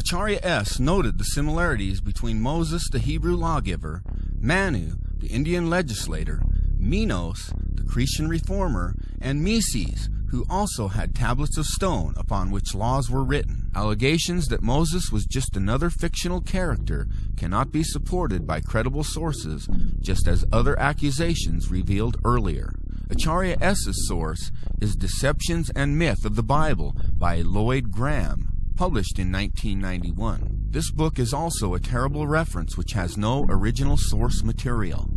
Acharya S. noted the similarities between Moses, the Hebrew lawgiver, Manu, the Indian legislator, Minos, the Cretan reformer, and Mises, who also had tablets of stone upon which laws were written. Allegations that Moses was just another fictional character cannot be supported by credible sources, just as other accusations revealed earlier. Acharya S.'s source is Deceptions and Myth of the Bible by Lloyd Graham, published in 1991. This book is also a terrible reference which has no original source material.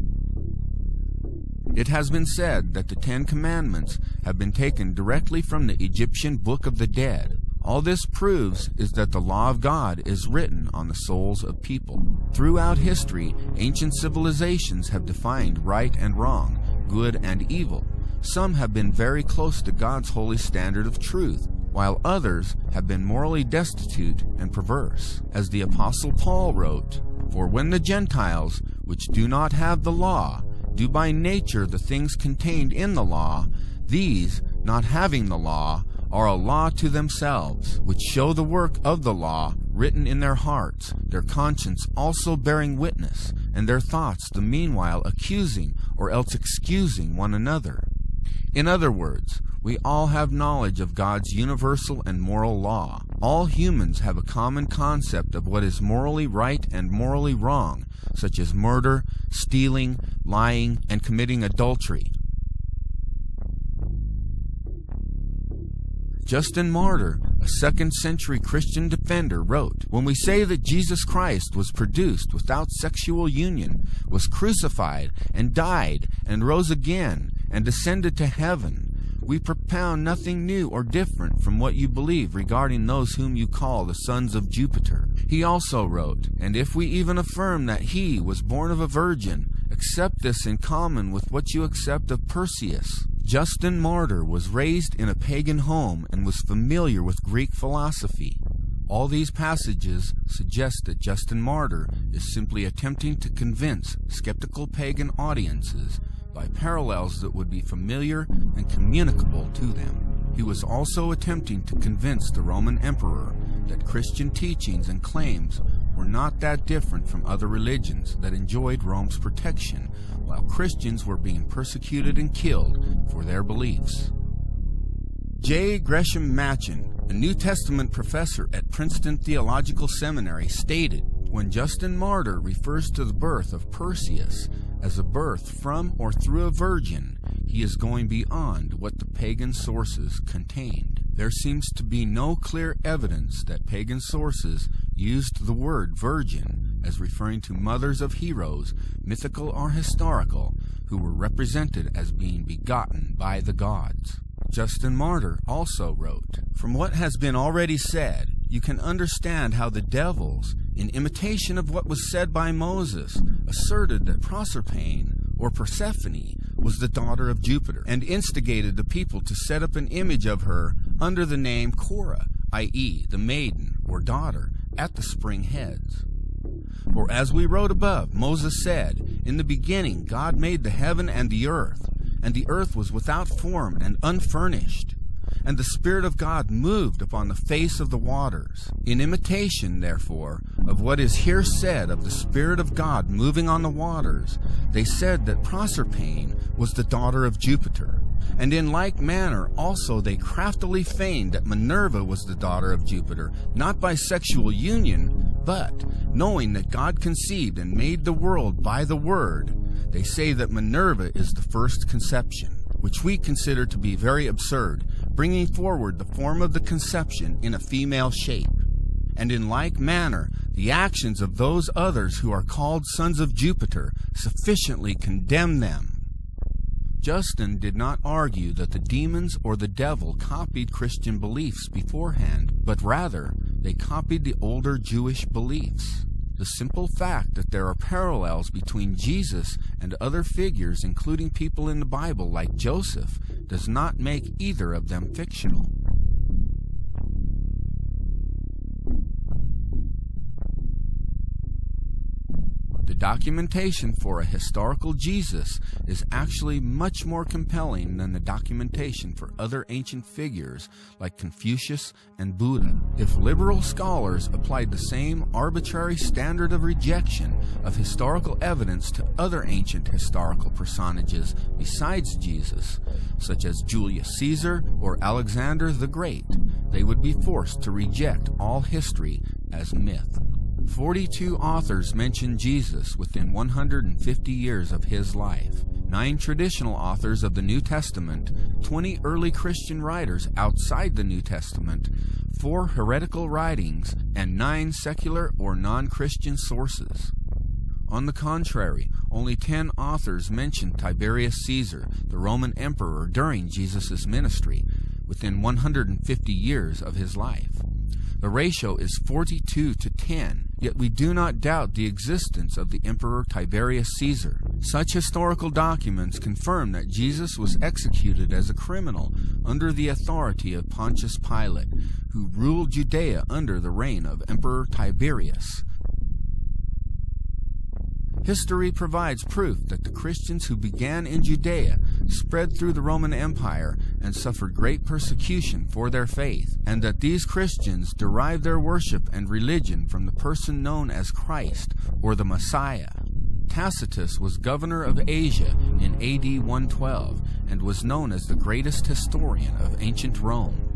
It has been said that the Ten Commandments have been taken directly from the Egyptian Book of the Dead. All this proves is that the law of God is written on the souls of people. Throughout history, ancient civilizations have defined right and wrong, good and evil. Some have been very close to God's holy standard of truth, while others have been morally destitute and perverse. As the Apostle Paul wrote, "For when the Gentiles, which do not have the law, do by nature the things contained in the law, these, not having the law, are a law to themselves, which show the work of the law written in their hearts, their conscience also bearing witness, and their thoughts the meanwhile accusing or else excusing one another." In other words, we all have knowledge of God's universal and moral law. All humans have a common concept of what is morally right and morally wrong, such as murder, stealing, lying, and committing adultery. Justin Martyr, a 2nd century Christian defender, wrote, "When we say that Jesus Christ was produced without sexual union, was crucified and died and rose again and ascended to heaven, we propound nothing new or different from what you believe regarding those whom you call the sons of Jupiter." He also wrote, "And if we even affirm that he was born of a virgin, accept this in common with what you accept of Perseus." Justin Martyr was raised in a pagan home and was familiar with Greek philosophy. All these passages suggest that Justin Martyr is simply attempting to convince skeptical pagan audiences by parallels that would be familiar and communicable to them. He was also attempting to convince the Roman emperor that Christian teachings and claims were not that different from other religions that enjoyed Rome's protection, while Christians were being persecuted and killed for their beliefs. J. Gresham Machen, a New Testament professor at Princeton Theological Seminary, stated, "When Justin Martyr refers to the birth of Perseus as a birth from or through a virgin, he is going beyond what the pagan sources contained." There seems to be no clear evidence that pagan sources used the word virgin as referring to mothers of heroes, mythical or historical, who were represented as being begotten by the gods. Justin Martyr also wrote, "From what has been already said, you can understand how the devils, in imitation of what was said by Moses, asserted that Proserpine, or Persephone, was the daughter of Jupiter, and instigated the people to set up an image of her under the name Cora, i.e., the maiden, or daughter, at the spring heads. For as we wrote above, Moses said, 'In the beginning God made the heaven and the earth was without form and unfurnished, and the Spirit of God moved upon the face of the waters.' In imitation, therefore, of what is here said of the Spirit of God moving on the waters, they said that Proserpine was the daughter of Jupiter. And in like manner also they craftily feigned that Minerva was the daughter of Jupiter, not by sexual union, but, knowing that God conceived and made the world by the Word, they say that Minerva is the first conception, which we consider to be very absurd, bringing forward the form of the conception in a female shape. And in like manner, the actions of those others who are called sons of Jupiter sufficiently condemn them." Justin did not argue that the demons or the devil copied Christian beliefs beforehand, but rather they copied the older Jewish beliefs. The simple fact that there are parallels between Jesus and other figures, including people in the Bible like Joseph, does not make either of them fictional. The The documentation for a historical Jesus is actually much more compelling than the documentation for other ancient figures like Confucius and Buddha. If liberal scholars applied the same arbitrary standard of rejection of historical evidence to other ancient historical personages besides Jesus, such as Julius Caesar or Alexander the Great, they would be forced to reject all history as myth. 42 authors mention Jesus within 150 years of his life. 9 traditional authors of the New Testament, 20 early Christian writers outside the New Testament, 4 heretical writings, and 9 secular or non-Christian sources. On the contrary, only 10 authors mention Tiberius Caesar, the Roman emperor, during Jesus' ministry, within 150 years of his life. The ratio is 42 to 10, yet we do not doubt the existence of the Emperor Tiberius Caesar. Such historical documents confirm that Jesus was executed as a criminal under the authority of Pontius Pilate, who ruled Judea under the reign of Emperor Tiberius. History provides proof that the Christians who began in Judea spread through the Roman Empire and suffered great persecution for their faith, and that these Christians derived their worship and religion from the person known as Christ, or the Messiah. Tacitus was governor of Asia in AD 112 and was known as the greatest historian of ancient Rome.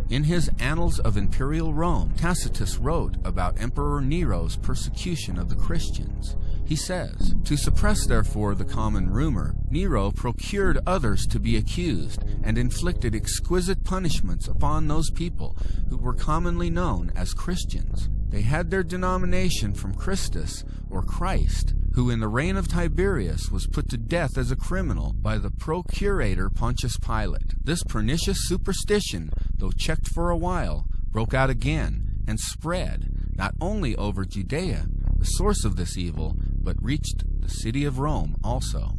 In his Annals of Imperial Rome, Tacitus wrote about Emperor Nero's persecution of the Christians. He says, "To suppress therefore the common rumor, Nero procured others to be accused, and inflicted exquisite punishments upon those people who were commonly known as Christians. They had their denomination from Christus, or Christ, who in the reign of Tiberius was put to death as a criminal by the procurator Pontius Pilate. This pernicious superstition, though checked for a while, broke out again, and spread, not only over Judea, the source of this evil, but reached the city of Rome also."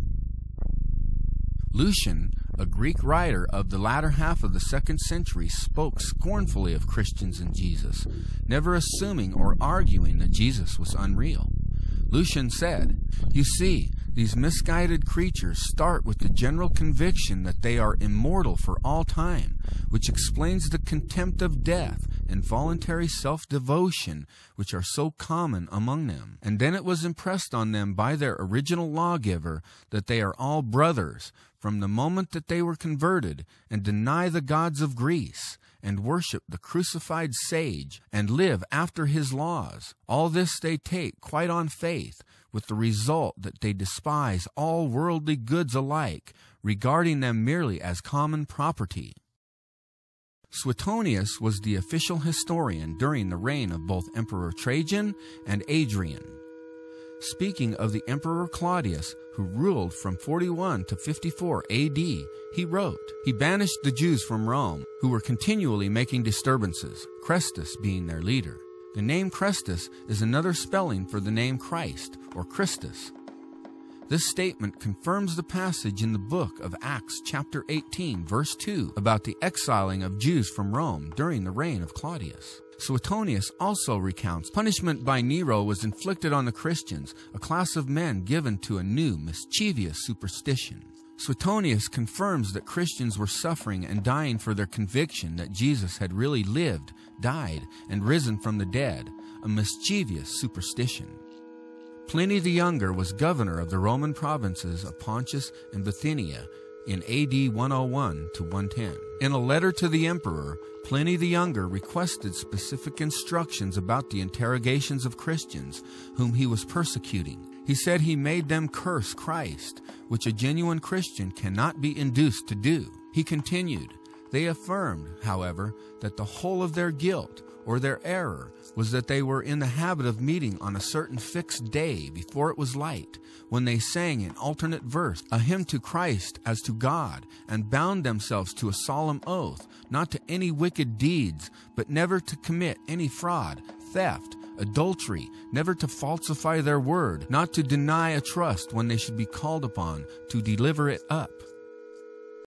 Lucian, a Greek writer of the latter half of the 2nd century, spoke scornfully of Christians and Jesus, never assuming or arguing that Jesus was unreal. Lucian said, "You see, these misguided creatures start with the general conviction that they are immortal for all time, which explains the contempt of death and voluntary self-devotion which are so common among them. And then it was impressed on them by their original lawgiver that they are all brothers from the moment that they were converted, and deny the gods of Greece, and worship the crucified sage, and live after his laws. All this they take quite on faith, with the result that they despise all worldly goods alike, regarding them merely as common property." Suetonius was the official historian during the reign of both Emperor Trajan and Adrian. Speaking of the Emperor Claudius, who ruled from 41 to 54 AD, he wrote, "He banished the Jews from Rome, who were continually making disturbances, Chrestus being their leader." The name Chrestus is another spelling for the name Christ, or Christus. This statement confirms the passage in the book of Acts chapter 18, verse 2, about the exiling of Jews from Rome during the reign of Claudius. Suetonius also recounts punishment by Nero was inflicted on the Christians, a class of men given to a new, mischievous superstition. Suetonius confirms that Christians were suffering and dying for their conviction that Jesus had really lived, died, and risen from the dead, a mischievous superstition. Pliny the Younger was governor of the Roman provinces of Pontus and Bithynia in AD 101 to 110. In a letter to the emperor, Pliny the Younger requested specific instructions about the interrogations of Christians whom he was persecuting. He said he made them curse Christ, which a genuine Christian cannot be induced to do. He continued, "They affirmed, however, that the whole of their guilt or their error was that they were in the habit of meeting on a certain fixed day before it was light, when they sang in alternate verse a hymn to Christ as to God, and bound themselves to a solemn oath, not to any wicked deeds, but never to commit any fraud, theft, adultery, never to falsify their word, not to deny a trust when they should be called upon to deliver it up."